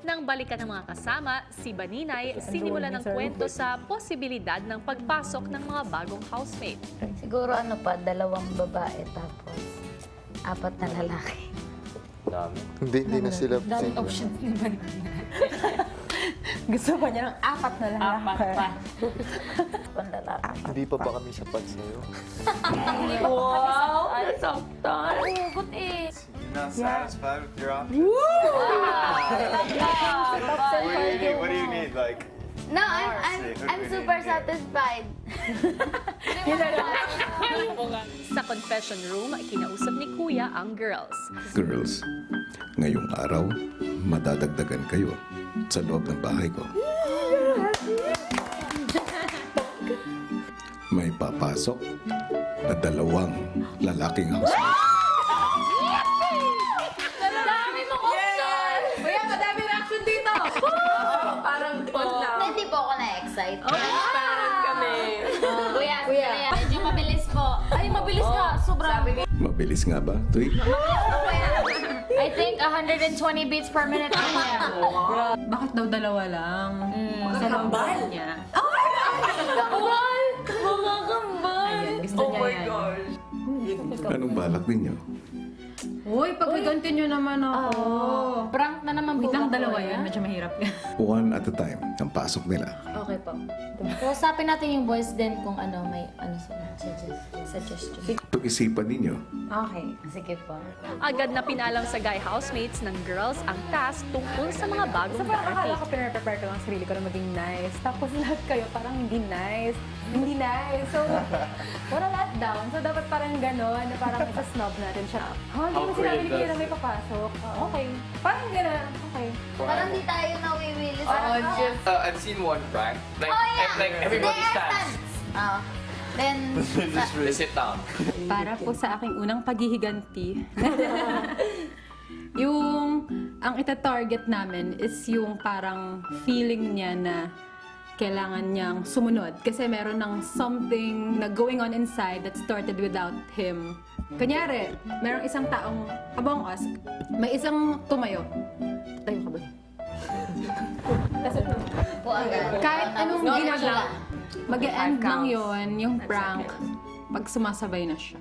Nang balikan ng mga kasama, si Baninay sinimulan ng kwento sa posibilidad ng pagpasok ng mga bagong housemate. Siguro 2 babae tapos 4 na lalaki. Dami. Hindi na sila. Daming options ni Banana. Gusto pa niya ng 4 na lalaki. 4 lalaki. Hindi pa ba kami sapat sa'yo? Wow! Nasaktan. Hugot eh. You're not satisfied with your options? What do you need? Like, No, I'm super satisfied. Sa confession room, kinausap ni Kuya ang girls. Girls, ngayong araw, madadagdagan kayo sa loob ng bahay ko. May papasok na 2 lalaking housemate. Dami mong option! Kuya, madami reaction dito! Parang Hindi po ako na-excite. parang kami. Kuya, medyo mabilis po. Ay, mabilis ka! Sobrang. Mabilis nga ba, Tuy? I think 120 beats per minute po niya. Bakit daw 2 lang? Sa loob niya. Mga kambal! Gusto niya yan. Anong balak ninyo? Uy, pag-ganti nyo naman ako. Prank na naman Wait po. lang, ba 2 po yan. Medyo mahirap yan. One at a time ang pasok nila. Okay po. Kausapin natin yung boys din kung may sila. Suggestion. Pag-isipan ninyo, Okay. Sige po. Agad na pinalam sa guy housemates ng girls ang task tungkol sa mga bagong So parang akala darating. ko pinare-prepare ko lang ang sarili ko na maging nice. Tapos lahat kayo parang hindi nice. Hindi nice. So, wala lahat down. So dapat parang gano'n na parang isa-snob natin siya. Hindi mo sinabi ni Kuya na may papasok. Okay. Parang gano'n. Okay. Parang di tayo nawiwili sa I've seen one prank. Like, Oh, yeah. like everybody stands. Then, They sit down. Para po sa aking unang paghihiganti. ang ita-target namin is yung parang feeling niya na kailangan niyang sumunod. Kasi meron ng something na going on inside that started without him. Kunyari, merong isang taong among us, may isang tumayo. Tayo ka ba? po agad. Kahit anong No, ginagawa, sila. mag-e-end lang yon yung prank pag sumasabay na siya.